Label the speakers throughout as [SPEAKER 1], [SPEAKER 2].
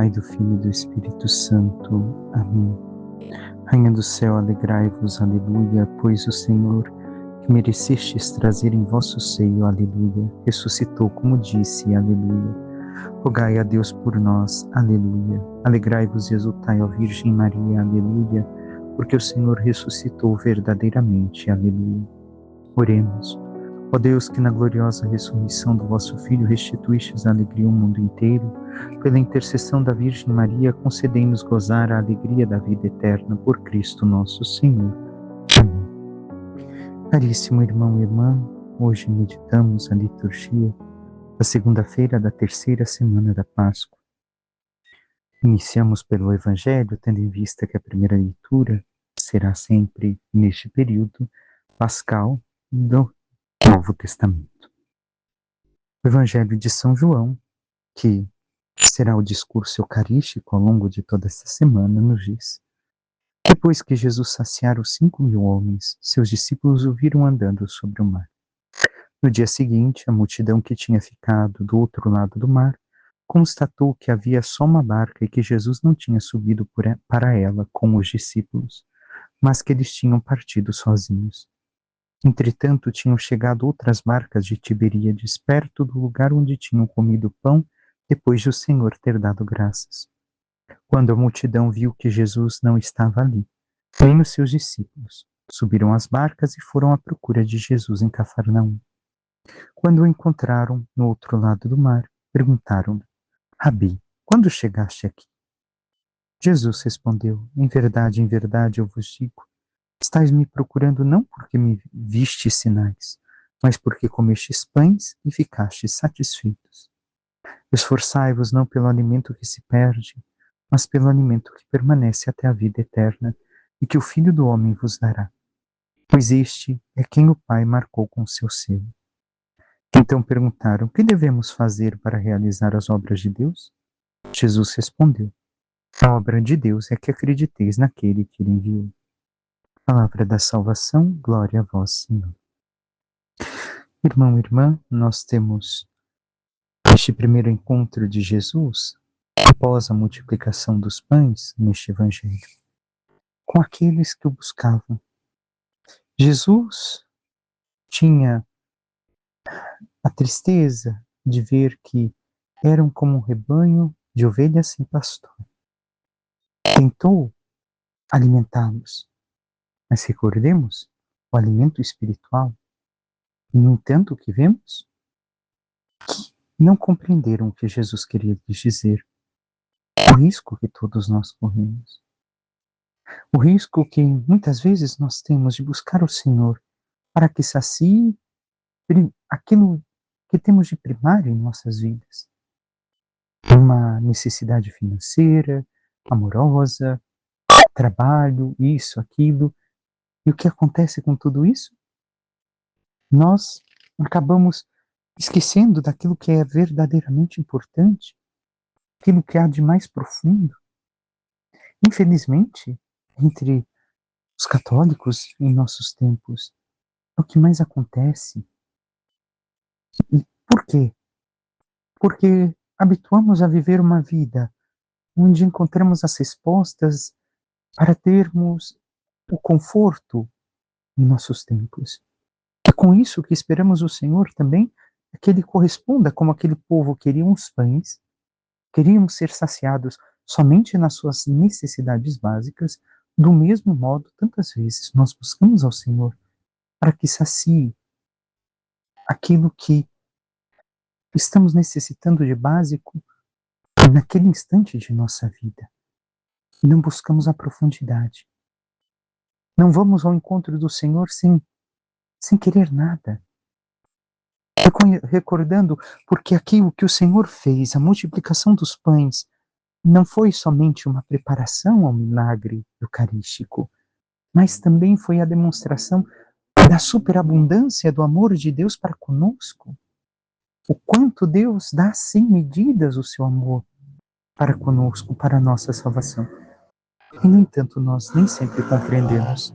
[SPEAKER 1] Pai, do Filho e do Espírito Santo. Amém. Rainha do céu, alegrai-vos, aleluia, pois o Senhor, que merecestes trazer em vosso seio, aleluia, ressuscitou, como disse, aleluia. Rogai a Deus por nós, aleluia. Alegrai-vos e exultai, ó Virgem Maria, aleluia, porque o Senhor ressuscitou verdadeiramente, aleluia. Oremos. Ó Deus, que na gloriosa ressurreição do vosso Filho restituístes a alegria ao mundo inteiro, pela intercessão da Virgem Maria, concedei-nos gozar a alegria da vida eterna por Cristo nosso Senhor. Amém. Caríssimo irmão e irmã, hoje meditamos a liturgia da segunda-feira da terceira semana da Páscoa. Iniciamos pelo Evangelho, tendo em vista que a primeira leitura será sempre neste período pascal do Novo Testamento. O Evangelho de São João, que será o discurso eucarístico ao longo de toda esta semana, nos diz: depois que Jesus saciara os 5.000 homens, seus discípulos o viram andando sobre o mar. No dia seguinte, a multidão que tinha ficado do outro lado do mar constatou que havia só uma barca e que Jesus não tinha subido para ela com os discípulos, mas que eles tinham partido sozinhos. Entretanto, tinham chegado outras barcas de Tiberíades, perto do lugar onde tinham comido pão, depois de o Senhor ter dado graças. Quando a multidão viu que Jesus não estava ali, nem os seus discípulos, subiram às barcas e foram à procura de Jesus em Cafarnaum. Quando o encontraram no outro lado do mar, perguntaram-lhe: Rabi, quando chegaste aqui? Jesus respondeu: em verdade eu vos digo, estais me procurando não porque me vistes sinais, mas porque comestes pães e ficastes satisfeitos. Esforçai-vos não pelo alimento que se perde, mas pelo alimento que permanece até a vida eterna, e que o Filho do Homem vos dará. Pois este é quem o Pai marcou com seu selo. Então perguntaram: que devemos fazer para realizar as obras de Deus? Jesus respondeu: a obra de Deus é que acrediteis naquele que ele enviou. Palavra da salvação, glória a vós, Senhor. Irmão e irmã, nós temos este primeiro encontro de Jesus, após a multiplicação dos pães, neste Evangelho, com aqueles que o buscavam. Jesus tinha a tristeza de ver que eram como um rebanho de ovelhas sem pastor. Tentou alimentá-los, mas recordemos o alimento espiritual. E, no entanto, o que vemos? Não compreenderam o que Jesus queria lhes dizer. O risco que todos nós corremos. O risco que muitas vezes nós temos de buscar o Senhor para que sacie aquilo que temos de primário em nossas vidas. Uma necessidade financeira, amorosa, trabalho, isso, aquilo. E o que acontece com tudo isso? Nós acabamos esquecendo daquilo que é verdadeiramente importante, aquilo que há de mais profundo. Infelizmente, entre os católicos em nossos tempos, é o que mais acontece. E por quê? Porque habituamos a viver uma vida onde encontramos as respostas para termos o conforto em nossos tempos. É com isso que esperamos o Senhor também, que Ele corresponda como aquele povo queria os pães, queriam ser saciados somente nas suas necessidades básicas. Do mesmo modo, tantas vezes nós buscamos ao Senhor para que sacie aquilo que estamos necessitando de básico naquele instante de nossa vida. E não buscamos a profundidade. Não vamos ao encontro do Senhor sem querer nada. Recordando, porque aquilo que o Senhor fez, a multiplicação dos pães, não foi somente uma preparação ao milagre eucarístico, mas também foi a demonstração da superabundância do amor de Deus para conosco. O quanto Deus dá sem medidas o seu amor para conosco, para a nossa salvação. E, no entanto, nós nem sempre compreendemos.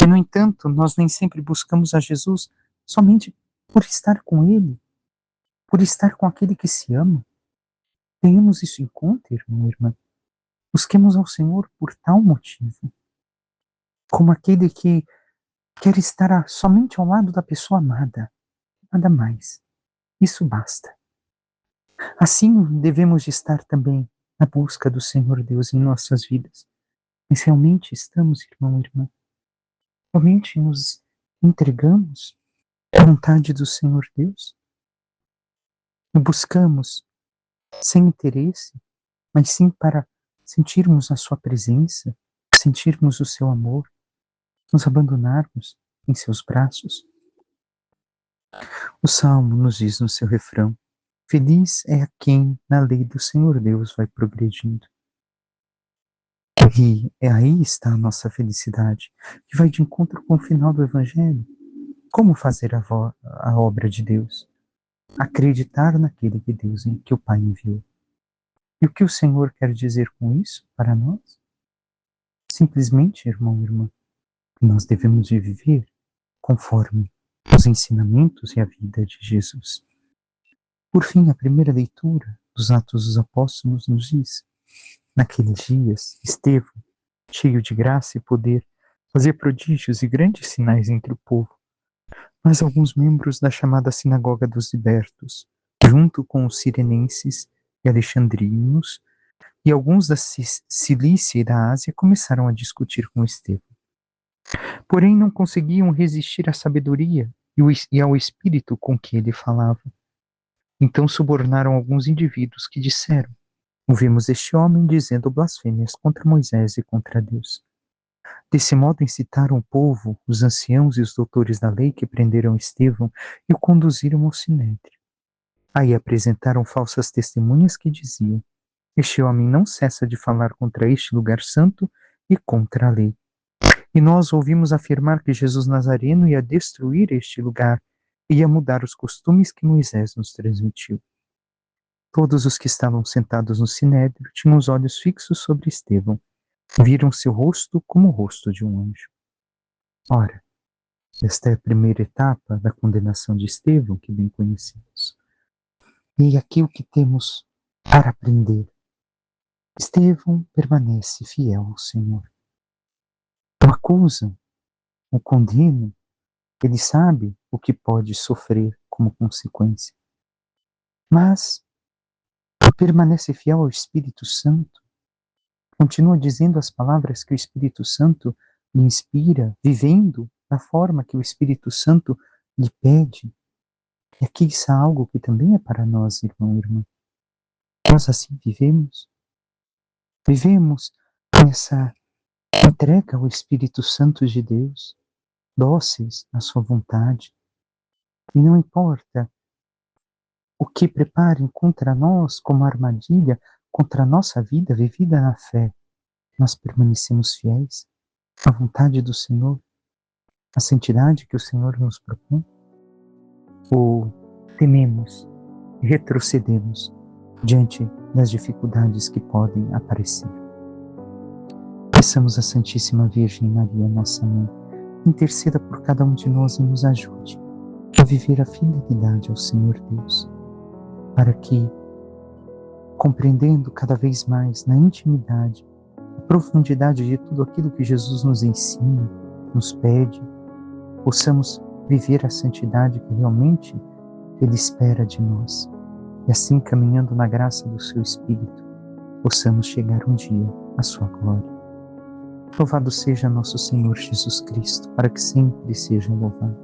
[SPEAKER 1] E, no entanto, nós nem sempre buscamos a Jesus somente por estar com Ele, por estar com aquele que se ama. Tenhamos isso em conta, irmão e irmã. Busquemos ao Senhor por tal motivo, como aquele que quer estar somente ao lado da pessoa amada, nada mais. Isso basta. Assim devemos de estar também na busca do Senhor Deus em nossas vidas. Mas realmente estamos, irmão e irmã, realmente nos entregamos à vontade do Senhor Deus? O buscamos sem interesse, mas sim para sentirmos a sua presença, sentirmos o seu amor, nos abandonarmos em seus braços? O Salmo nos diz no seu refrão: feliz é a quem na lei do Senhor Deus vai progredindo. E aí está a nossa felicidade, que vai de encontro com o final do Evangelho. Como fazer a obra de Deus? Acreditar naquele que Deus, que o Pai enviou. E o que o Senhor quer dizer com isso para nós? Simplesmente, irmão e irmã, nós devemos de viver conforme os ensinamentos e a vida de Jesus. Por fim, a primeira leitura dos Atos dos Apóstolos nos diz: naqueles dias, Estevão, cheio de graça e poder, fazia prodígios e grandes sinais entre o povo. Mas alguns membros da chamada Sinagoga dos Libertos, junto com os sirenenses e alexandrinos, e alguns da Cilícia e da Ásia, começaram a discutir com Estevão. Porém, não conseguiam resistir à sabedoria e ao espírito com que ele falava. Então subornaram alguns indivíduos que disseram: ouvimos este homem dizendo blasfêmias contra Moisés e contra Deus. Desse modo incitaram o povo, os anciãos e os doutores da lei que prenderam Estevão e o conduziram ao sinédrio. Aí apresentaram falsas testemunhas que diziam: este homem não cessa de falar contra este lugar santo e contra a lei. E nós ouvimos afirmar que Jesus Nazareno ia destruir este lugar e ia mudar os costumes que Moisés nos transmitiu. Todos os que estavam sentados no sinédrio tinham os olhos fixos sobre Estevão. Viram seu rosto como o rosto de um anjo. Ora, esta é a primeira etapa da condenação de Estevão, que bem conhecemos. E aqui o que temos para aprender: Estevão permanece fiel ao Senhor. O acusam, o condenam, ele sabe o que pode sofrer como consequência. Mas permanece fiel ao Espírito Santo, continua dizendo as palavras que o Espírito Santo lhe inspira, vivendo da forma que o Espírito Santo lhe pede. E aqui está algo que também é para nós, irmão e irmã. Nós assim vivemos. Vivemos nessa entrega ao Espírito Santo de Deus, dóceis à sua vontade. E não importa o que preparem contra nós como armadilha, contra a nossa vida vivida na fé, nós permanecemos fiéis à vontade do Senhor, à santidade que o Senhor nos propõe? Ou tememos e retrocedemos diante das dificuldades que podem aparecer? Peçamos à Santíssima Virgem Maria, nossa Mãe, interceda por cada um de nós e nos ajude a viver a fidelidade ao Senhor Deus, para que, compreendendo cada vez mais na intimidade, a profundidade de tudo aquilo que Jesus nos ensina, nos pede, possamos viver a santidade que realmente Ele espera de nós. E assim, caminhando na graça do Seu Espírito, possamos chegar um dia à Sua glória. Louvado seja nosso Senhor Jesus Cristo, para que sempre seja louvado.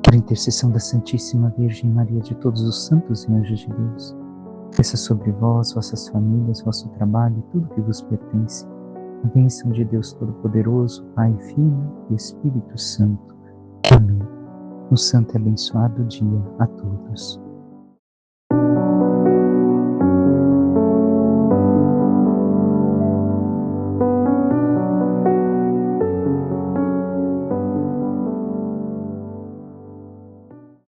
[SPEAKER 1] Por intercessão da Santíssima Virgem Maria, de todos os santos e anjos de Deus, desça sobre vós, vossas famílias, vosso trabalho e tudo que vos pertence, a bênção de Deus Todo-Poderoso, Pai, Filho e Espírito Santo. Amém. Um santo e abençoado dia a todos.